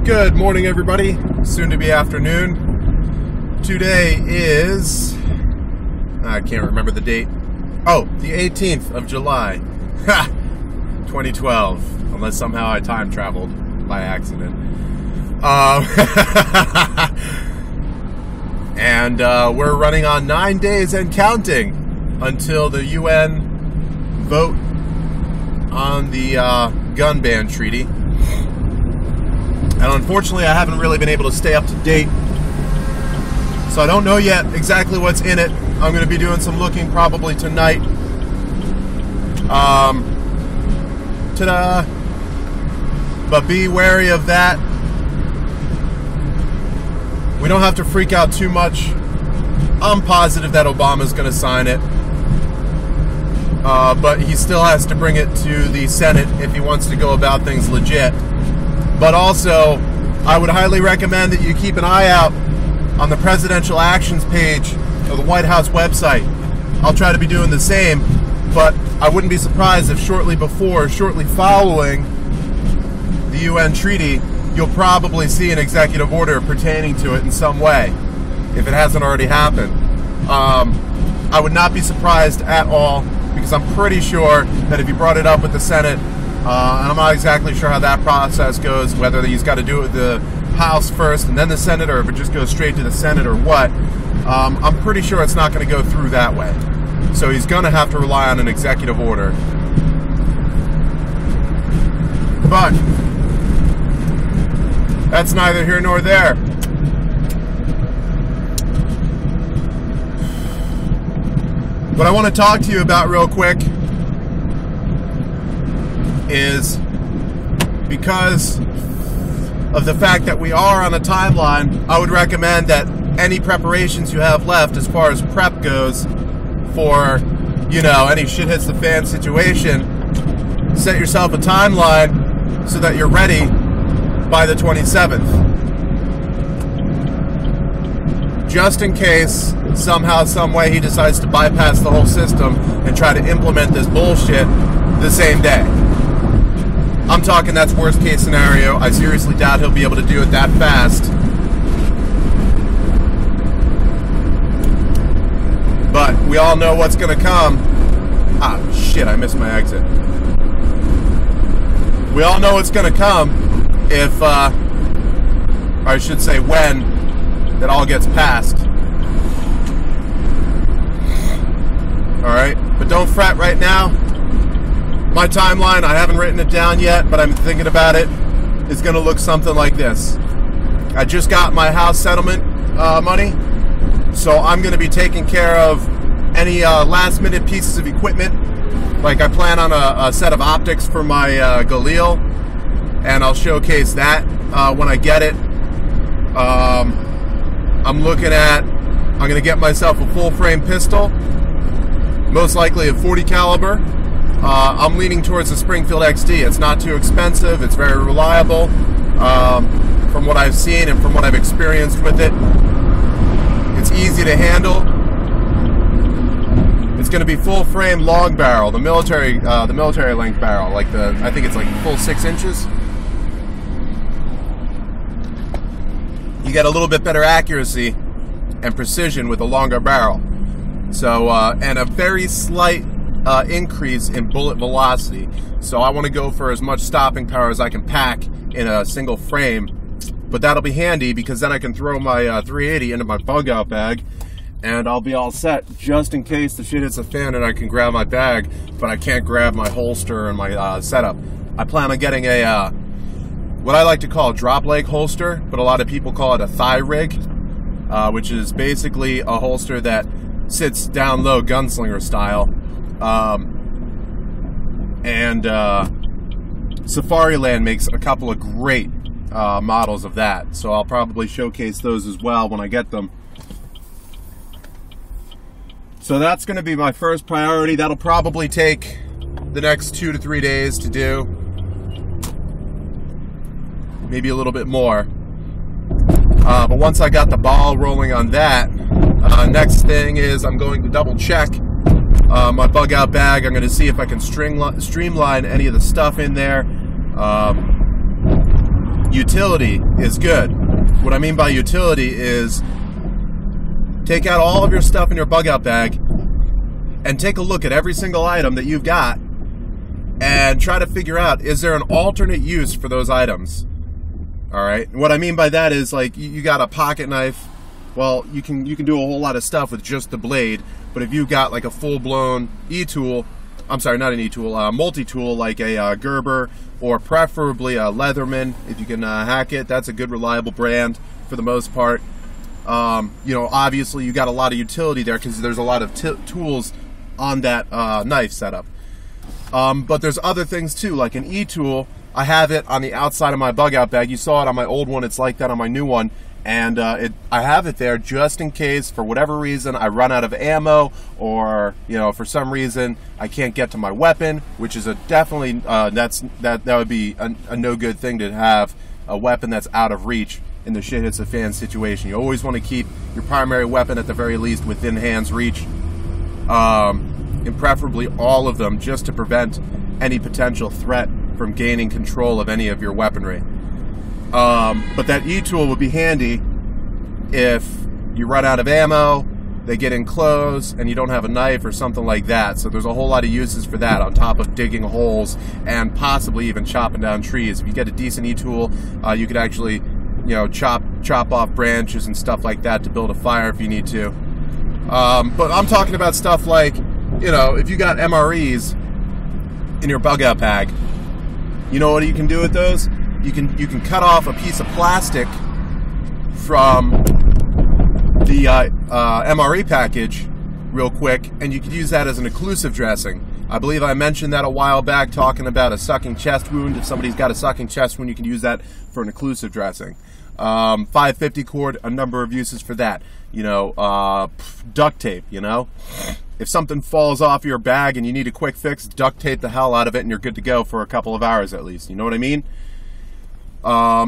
Good morning, everybody. Soon to be afternoon. Today is, I can't remember the date. Oh, the 18th of July. Ha! 2012. Unless somehow I time traveled by accident. And we're running on 9 days and counting until the UN vote on the gun ban treaty. And unfortunately, I haven't really been able to stay up to date. So I don't know yet exactly what's in it. I'm going to be doing some looking probably tonight. Ta-da! But be wary of that. We don't have to freak out too much. I'm positive that Obama's going to sign it. But he still has to bring it to the Senate if he wants to go about things legit. But also, I would highly recommend that you keep an eye out on the presidential actions page of the White House website. I'll try to be doing the same, but I wouldn't be surprised if shortly following the UN treaty, you'll probably see an executive order pertaining to it in some way, if it hasn't already happened. I would not be surprised at all, because I'm pretty sure that if you brought it up with the Senate, and I'm not exactly sure how that process goes, whether he's got to do it with the House first and then the Senate, or if it just goes straight to the Senate or what. I'm pretty sure it's not going to go through that way. So he's going to have to rely on an executive order. But that's neither here nor there. What I want to talk to you about real quick is, because of the fact that we are on a timeline, I would recommend that any preparations you have left as far as prep goes for, you know, any shit hits the fan situation, set yourself a timeline so that you're ready by the 27th. Just in case somehow, some way he decides to bypass the whole system and try to implement this bullshit the same day. I'm talking that's worst case scenario. I seriously doubt he'll be able to do it that fast. But we all know what's going to come. Ah, shit, I missed my exit. We all know what's going to come if, or I should say when, it all gets passed. Alright, but don't fret right now. My timeline, I haven't written it down yet, but I'm thinking about it, is going to look something like this. I just got my house settlement money, so I'm going to be taking care of any last minute pieces of equipment. Like I plan on a set of optics for my Galil, and I'll showcase that when I get it. I'm going to get myself a full frame pistol, most likely a 40 caliber. I'm leaning towards the Springfield XD. It's not too expensive. It's very reliable. From what I've seen and from what I've experienced with it, it's easy to handle. It's going to be full frame, long barrel, the military length barrel, like I think it's like full 6 inches. You get a little bit better accuracy and precision with a longer barrel. So, and a very slight increase in bullet velocity. So I want to go for as much stopping power as I can pack in a single frame. But that'll be handy, because then I can throw my 380 into my bug out bag, and I'll be all set just in case the shit hits the fan and I can grab my bag, but I can't grab my holster and my setup. I plan on getting a what I like to call a drop leg holster, but a lot of people call it a thigh rig, which is basically a holster that sits down low, gunslinger style. Safariland makes a couple of great models of that, so I'll probably showcase those as well when I get them. So that's going to be my first priority. That'll probably take the next 2 to 3 days to do, maybe a little bit more. But once I got the ball rolling on that, next thing is I'm going to double check my bug out bag. I'm going to see if I can streamline any of the stuff in there. utility is good. What I mean by utility is take out all of your stuff in your bug out bag and take a look at every single item that you've got and try to figure out, is there an alternate use for those items? All right. What I mean by that is, like, you got a pocket knife. Well, you can do a whole lot of stuff with just the blade, but if you've got like a full-blown e-tool, I'm sorry, not an e-tool, multi-tool like a Gerber, or preferably a Leatherman, if you can hack it. That's a good, reliable brand for the most part. You know, obviously you got a lot of utility there because there's a lot of tools on that knife setup. But there's other things too, like an e-tool. I have it on the outside of my bug out bag. You saw it on my old one. It's like that on my new one. And I have it there just in case, for whatever reason, I run out of ammo, or, you know, for some reason I can't get to my weapon, which is a definitely that would be a no good thing, to have a weapon that's out of reach in the shit hits the fan situation. You always want to keep your primary weapon at the very least within hand's reach, and preferably all of them, just to prevent any potential threat from gaining control of any of your weaponry. But that e-tool would be handy if you run out of ammo, they get in close, and you don't have a knife or something like that. So there's a whole lot of uses for that, on top of digging holes and possibly even chopping down trees. If you get a decent e-tool, you could actually, you know, chop off branches and stuff like that to build a fire if you need to. But I'm talking about stuff like, you know, if you got MREs in your bug out bag, you know what you can do with those? You can cut off a piece of plastic from the MRE package real quick, and you could use that as an occlusive dressing. I believe I mentioned that a while back, talking about a sucking chest wound. If somebody's got a sucking chest wound, you can use that for an occlusive dressing. 550 cord, a number of uses for that. You know, duct tape, you know. If something falls off your bag and you need a quick fix, duct tape the hell out of it and you're good to go for a couple of hours at least. You know what I mean?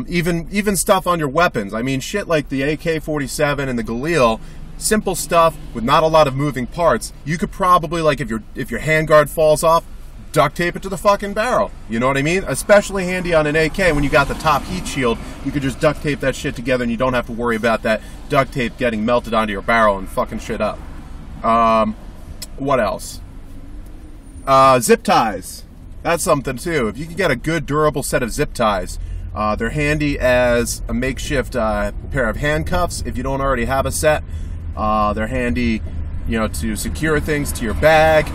Even stuff on your weapons. I mean, shit like the AK-47 and the Galil, simple stuff with not a lot of moving parts. You could probably, like, if your handguard falls off, duct tape it to the fucking barrel. You know what I mean? Especially handy on an AK when you got the top heat shield. You could just duct tape that shit together and you don't have to worry about that duct tape getting melted onto your barrel and fucking shit up. What else? Zip ties. That's something too. If you can get a good durable set of zip ties, they're handy as a makeshift pair of handcuffs if you don't already have a set. They're handy, you know, to secure things to your bag,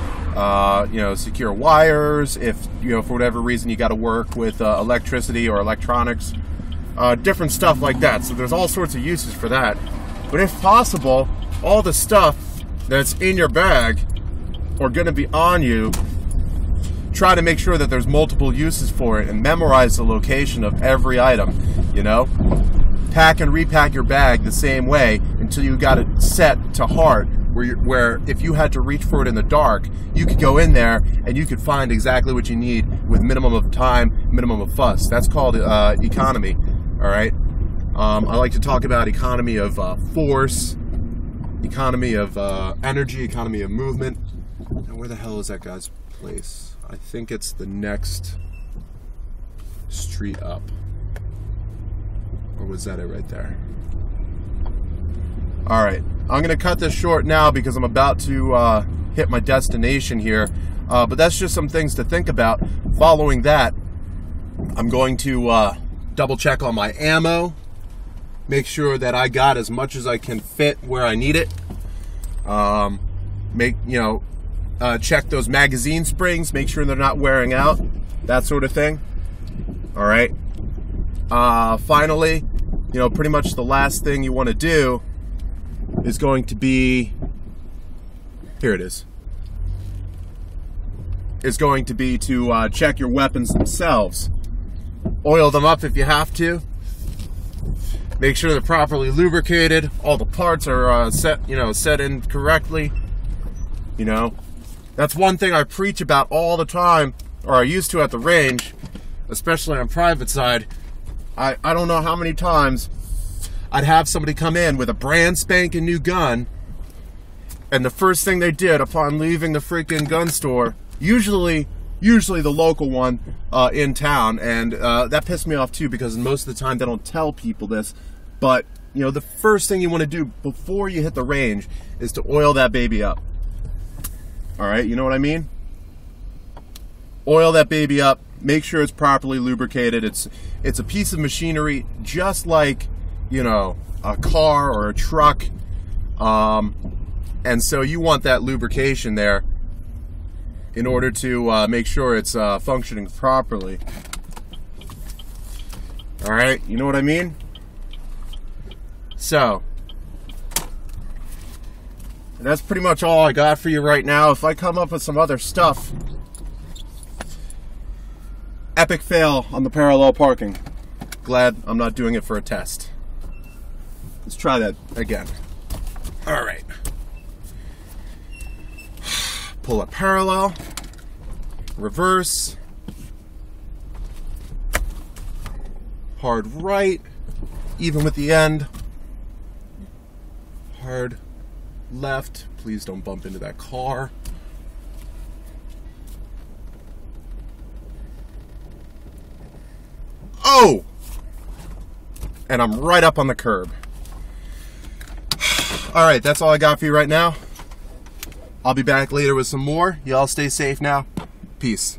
you know, secure wires if, you know, for whatever reason you got to work with electricity or electronics, different stuff like that. So there's all sorts of uses for that. But if possible, all the stuff that's in your bag or going to be on you, try to make sure that there's multiple uses for it and memorize the location of every item, you know? Pack and repack your bag the same way until you got it set to heart, where if you had to reach for it in the dark, you could go in there and you could find exactly what you need with minimum of time, minimum of fuss. That's called economy, all right? I like to talk about economy of force, economy of energy, economy of movement. And where the hell is that guy's place? I think it's the next street up. Or was that it right there? Alright, I'm going to cut this short now because I'm about to hit my destination here. But that's just some things to think about. Following that, I'm going to double check on my ammo. Make sure that I got as much as I can fit where I need it. Check those magazine springs, make sure they're not wearing out, that sort of thing. All right. Finally, you know, pretty much the last thing you want to do is going to be, here it is. Is going to be to check your weapons themselves. Oil them up if you have to. Make sure they're properly lubricated. All the parts are set in correctly. You know, that's one thing I preach about all the time, or I used to at the range, especially on private side. I don't know how many times I'd have somebody come in with a brand spanking new gun, and the first thing they did upon leaving the freaking gun store, usually usually the local one in town, and that pissed me off too, because most of the time they don't tell people this, but you know, the first thing you want to do before you hit the range is to oil that baby up. All right, you know what I mean? Oil that baby up, make sure it's properly lubricated. It's a piece of machinery just like, you know, a car or a truck, and so you want that lubrication there in order to make sure it's functioning properly. All right, you know what I mean? So, that's pretty much all I got for you right now. If I come up with some other stuff, epic fail on the parallel parking. Glad I'm not doing it for a test. Let's try that again. All right. Pull up parallel, reverse, hard right, even with the end, hard left. Please don't bump into that car. Oh! And I'm right up on the curb. All right, that's all I got for you right now. I'll be back later with some more. Y'all stay safe now. Peace.